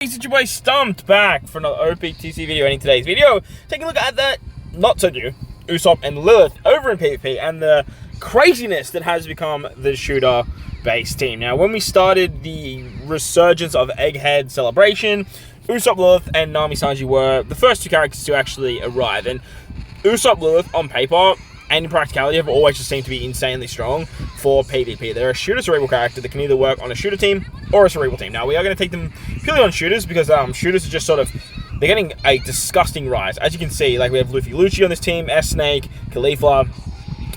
Shichibokai stumped back for another OPTC video. And in today's video, taking a look at that not so new Usopp and Lilith over in PvP and the craziness that has become the shooter based team. Now, when we started the resurgence of Egghead Celebration, Usopp Lilith and Nami Sanji were the first two characters to actually arrive. And Usopp Lilith on paper and in practicality have always just seemed to be insanely strong for PvP. They're a shooter cerebral character that can either work on a shooter team or a cerebral team. Now, we are going to take them purely on shooters because shooters are just sort of, they're getting a disgusting rise. As you can see, like we have Luffy Lucci on this team, S-Snake, Khalifa,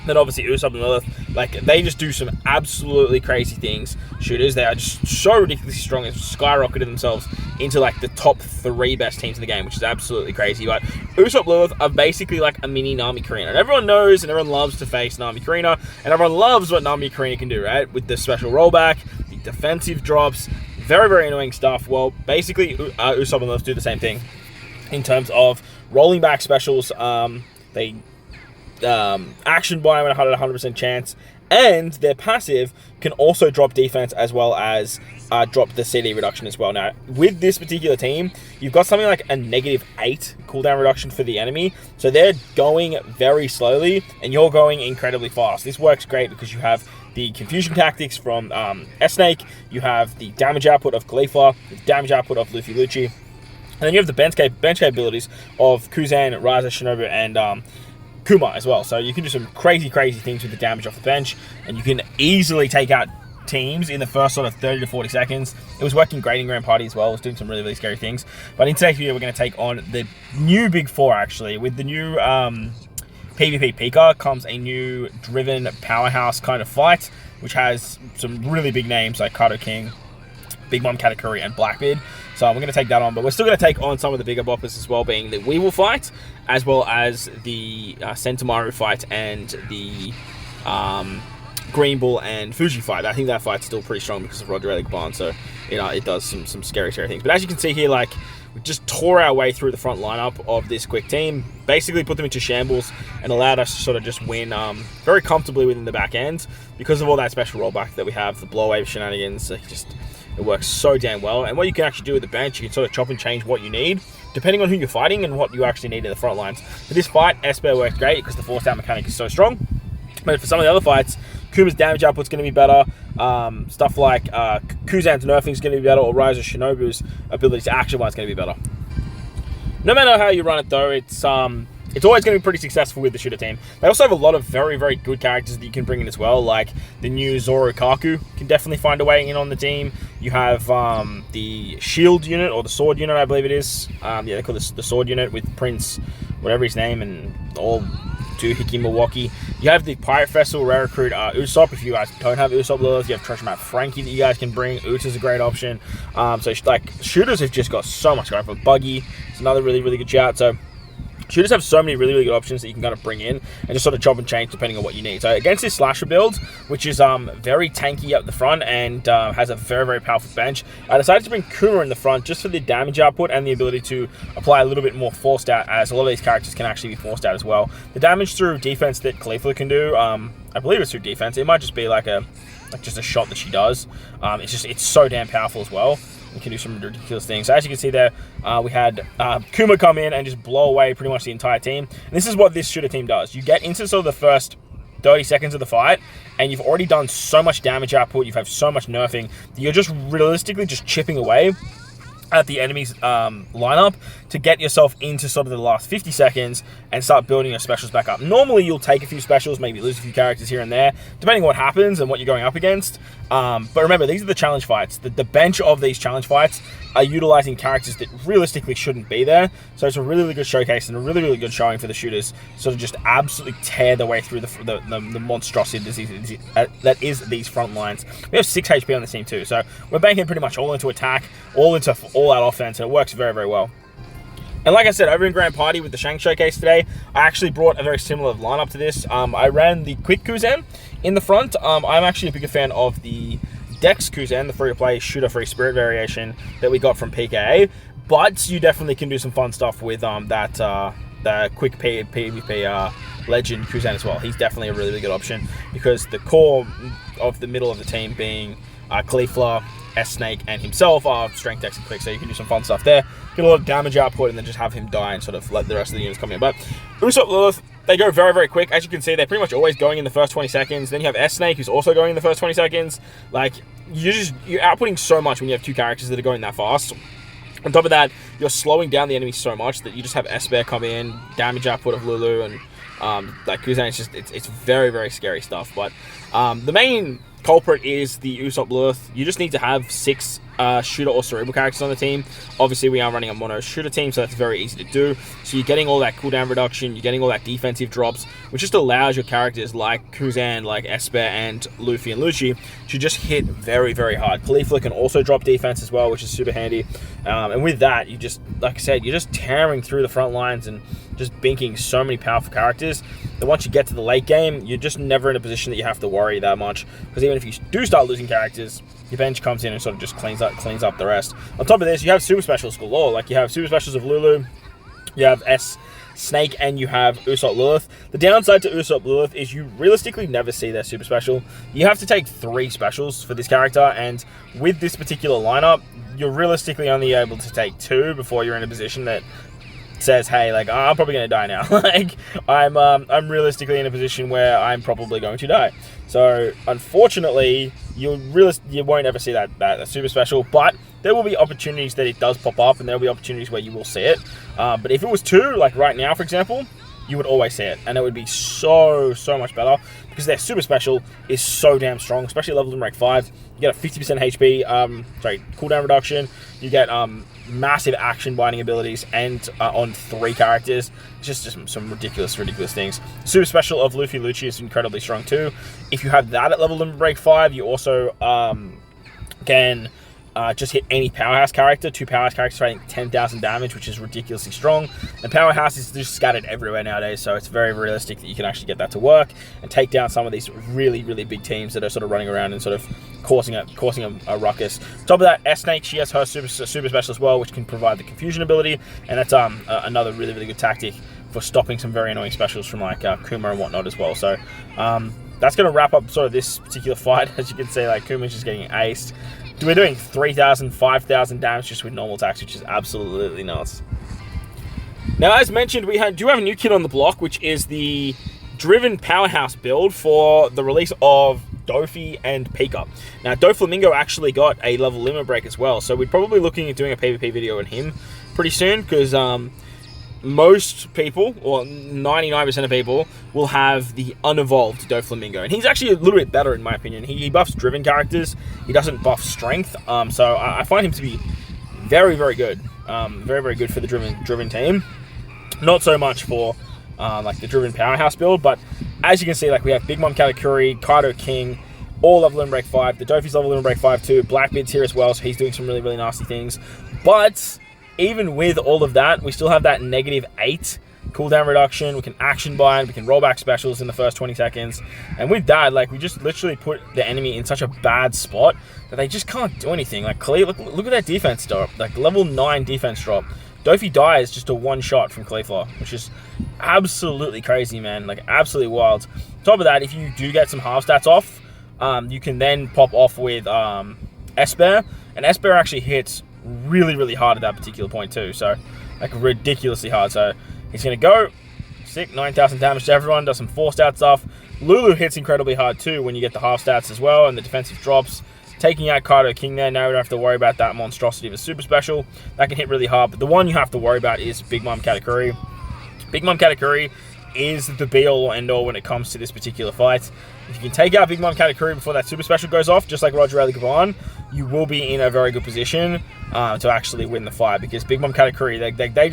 then obviously Usopp and Lilith. Like, they just do some absolutely crazy things. Shooters, they are just so ridiculously strong. They've skyrocketed themselves into like the top 3 best teams in the game, which is absolutely crazy. But Usopp Lilith are basically like a mini Nami Karina. And everyone knows and everyone loves to face Nami Karina, and everyone loves what Nami Karina can do, right? With the special rollback, the defensive drops, very, very annoying stuff. Well, basically, Usopp and Lilith do the same thing in terms of rolling back specials. They action buy at a 100% chance, and their passive can also drop defense as well as drop the CD reduction as well. Now, with this particular team, you've got something like a -8 cooldown reduction for the enemy, so they're going very slowly, and you're going incredibly fast. This works great because you have the confusion tactics from S-Snake, you have the damage output of Khalifa, the damage output of Luffy Lucci, and then you have the bench capabilities of Kuzan, Raza, Shinobu, and Kuma as well. So you can do some crazy things with the damage off the bench, and you can easily take out teams in the first sort of 30 to 40 seconds. It was working great in Grand Party as well. It was doing some really scary things. But in today's video, we're going to take on the new Big Four, actually. With the new PvP Pika comes a new driven powerhouse kind of fight, which has some really big names like Kato King, Big Mom Katakuri, and Blackbeard. So we're going to take that on, but we're still going to take on some of the bigger boppers as well, being the Weevil fight, as well as the Sentomaru fight and the Green Bull and Fuji fight. I think that fight's still pretty strong because of Roger Relic Bond, so you know, it does some scary things. But as you can see here, like, we just tore our way through the front lineup of this quick team, basically put them into shambles, and allowed us to sort of just win very comfortably within the back end because of all that special rollback that we have, the blow wave shenanigans. It works so damn well. And what you can actually do with the bench, you can sort of chop and change what you need, depending on who you're fighting and what you actually need in the front lines. For this fight, Esper works great because the force out mechanic is so strong. But for some of the other fights, Kuma's damage output's going to be better. Stuff like Kuzan's nerfing is going to be better, or Ryza Shinobu's ability to action one is going to be better. No matter how you run it, though, it's always going to be pretty successful with the shooter team. They also have a lot of very good characters that you can bring in as well, like the new Zoro Kaku can definitely find a way in on the team. You have the shield unit, or the sword unit, I believe it is. Yeah, they call this the sword unit with Prince, whatever his name, and all Doohickey Milwaukee. You have the Pirate Festival rare recruit Usopp. If you guys don't have Usopp Lilith, you have Treasure Map Frankie that you guys can bring. Uts is a great option. So like, shooters have just got so much going for. Buggy is another really good shout. So shooters have so many really good options that you can kind of bring in and just sort of chop and change depending on what you need. So against this slasher build, which is very tanky up the front and has a very powerful bench, I decided to bring Kuma in the front just for the damage output and the ability to apply a little bit more forced out, as a lot of these characters can actually be forced out as well. The damage through defense that Khalifa can do, I believe it's through defense. It might just be like just a shot that she does. It's so damn powerful as well. You can do some ridiculous things. So as you can see there, we had Kuma come in and just blow away pretty much the entire team. And this is what this shooter team does. You get into sort of the first 30 seconds of the fight, and you've already done so much damage output, you've had so much nerfing, that you're just realistically just chipping away at the enemy's lineup to get yourself into sort of the last 50 seconds and start building your specials back up. Normally, you'll take a few specials, maybe lose a few characters here and there, depending on what happens and what you're going up against. But remember, these are the challenge fights. The bench of these challenge fights are utilizing characters that realistically shouldn't be there. So it's a really good showcase and a really good showing for the shooters. Sort of just absolutely tear their way through the monstrosity that is these front lines. We have 6 HP on this team too, so we're banking pretty much all into attack, all into all-out offense, and it works very well. And like I said, over in Grand Party with the Shank Showcase today, I actually brought a very similar lineup to this. I ran the Quick Kuzan in the front. I'm actually a bigger fan of the Dex Kuzan, the free-to-play shooter-free spirit variation that we got from PKA. But you definitely can do some fun stuff with the Quick PvP Legend Kuzan as well. He's definitely a really good option because the core of the middle of the team being Khalifa, S Snake and himself are strength, dex, and quick, so you can do some fun stuff there. Get a lot of damage output and then just have him die and sort of let the rest of the units come in. But Usopp Lilith, they go very, very quick. As you can see, they're pretty much always going in the first 20 seconds. Then you have S Snake, who's also going in the first 20 seconds. Like, you're outputting so much when you have two characters that are going that fast. On top of that, you're slowing down the enemy so much that you just have S Bear come in, damage output of Lulu, and like Kuzan. It's very, very scary stuff. But the main culprit is the Usopp Lilith. You just need to have 6 shooter or cerebral characters on the team. Obviously, we are running a mono shooter team, so that's very easy to do. So you're getting all that cooldown reduction, you're getting all that defensive drops, which just allows your characters like Kuzan, like Esper, and Luffy and Lucci to just hit very, very hard. Caulifla can also drop defense as well, which is super handy. And with that, you just, like I said, you're just tearing through the front lines and just binking so many powerful characters that once you get to the late game, you're just never in a position that you have to worry that much. Because even if you do start losing characters, your bench comes in and sort of just cleans up the rest. On top of this, you have super specials galore. Like, you have super specials of Lulu, you have S Snake, and you have Usopp Lilith. The downside to Usopp Lilith is you realistically never see their super special. You have to take 3 specials for this character, and with this particular lineup, you're realistically only able to take 2 before you're in a position that says, hey, like, I'm probably going to die now. Like, I'm realistically in a position where I'm probably going to die. So, unfortunately, you won't ever see that super special, but there will be opportunities that it does pop up, and there will be opportunities where you will see it. But if it was 2, like right now, for example, you would always see it, and it would be so much better, because their super special is so damn strong, especially leveled in rank 5. You get a 50% HP, cooldown reduction. You get massive action binding abilities, and on 3 characters. It's just some ridiculous things. Super special of Luffy Lucci is incredibly strong too. If you have that at level limit break 5, you also can just hit any powerhouse character. 2 powerhouse characters fighting 10,000 damage, which is ridiculously strong. And powerhouse is just scattered everywhere nowadays, so it's very realistic that you can actually get that to work and take down some of these really big teams that are sort of running around and sort of causing a ruckus. On top of that, S Snake, she has her super special as well, which can provide the confusion ability, and that's another really good tactic for stopping some very annoying specials from like Kuma and whatnot as well. So that's going to wrap up sort of this particular fight. As you can see, like, Kuma's just getting aced. We're doing 3,000, 5,000 damage just with normal attacks, which is absolutely nuts. Now, as mentioned, we do have a new kid on the block, which is the Driven Powerhouse build for the release of Dofi and Pika. Now, Doflamingo actually got a level limit break as well, so we're probably looking at doing a PvP video on him pretty soon, because most people, or 99% of people, will have the unevolved Doflamingo. And he's actually a little bit better, in my opinion. He buffs driven characters. He doesn't buff strength. So I find him to be very good. Very good for the driven team. Not so much for like the driven powerhouse build. But as you can see, like, we have Big Mom Katakuri, Kaido King, all level in break 5. The Dofi's level in break 5 too. Blackbeard's here as well, so he's doing some really nasty things. But even with all of that, we still have that -8 cooldown reduction. We can action bind, we can roll back specials in the first 20 seconds. And with that, like, we just literally put the enemy in such a bad spot that they just can't do anything. Like, look at that defense drop, like level 9 defense drop. Dofi dies just a 1 shot from Caulifla, which is absolutely crazy, man. Like, absolutely wild. On top of that, if you do get some half stats off, you can then pop off with Esper, and Esper actually hits really hard at that particular point too, so like ridiculously hard. So he's gonna go sick, 9,000 damage to everyone, does some forced out stuff. Lulu hits incredibly hard too when you get the half stats as well, and the defensive drops, taking out Kaido King there. Now we don't have to worry about that monstrosity of a super special. That can hit really hard, but the one you have to worry about is Big Mom Katakuri. Big Mom Katakuri is the be-all or end-all when it comes to this particular fight. If you can take out Big Mom Katakuri before that super special goes off, just like Roger Ali Gavan, you will be in a very good position to actually win the fight, because Big Mom Katakuri, they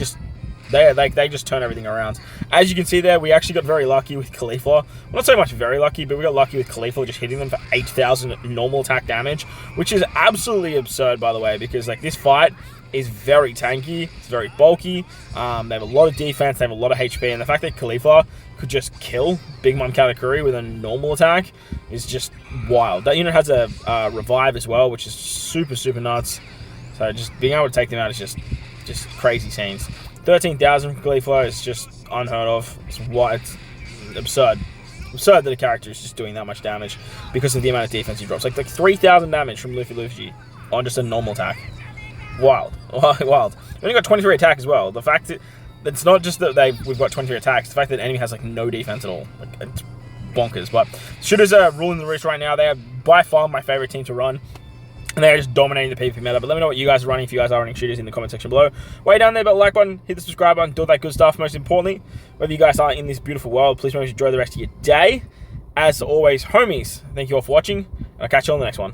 just turn everything around. As you can see there, we actually got very lucky with Caulifla. Well, not so much very lucky, but we got lucky with Caulifla just hitting them for 8,000 normal attack damage, which is absolutely absurd, by the way, because like this fight is very tanky, it's very bulky, they have a lot of defense, they have a lot of HP, and the fact that Caulifla could just kill Big Mom Katakuri with a normal attack is just wild. That unit has a revive as well, which is super nuts. So just being able to take them out is just crazy scenes. 13,000 from Caulifla is just unheard of. It's absurd. Absurd that a character is just doing that much damage because of the amount of defense he drops. Like 3,000 damage from Luffy Lucci. on just a normal attack. Wild. Wild. We only got 23 attack as well. The fact that it's not just that we've got 23 attacks, the fact that the enemy has like no defense at all. Like, it's bonkers. But shooters are ruling the roost right now. They are by far my favorite team to run. And they're just dominating the PvP meta. But let me know what you guys are running if you guys are running shooters in the comment section below. Way down there, but like button, hit the subscribe button, do all that good stuff. Most importantly, whether you guys are in this beautiful world, please make sure you enjoy the rest of your day. As always, homies, thank you all for watching. And I'll catch you on the next one.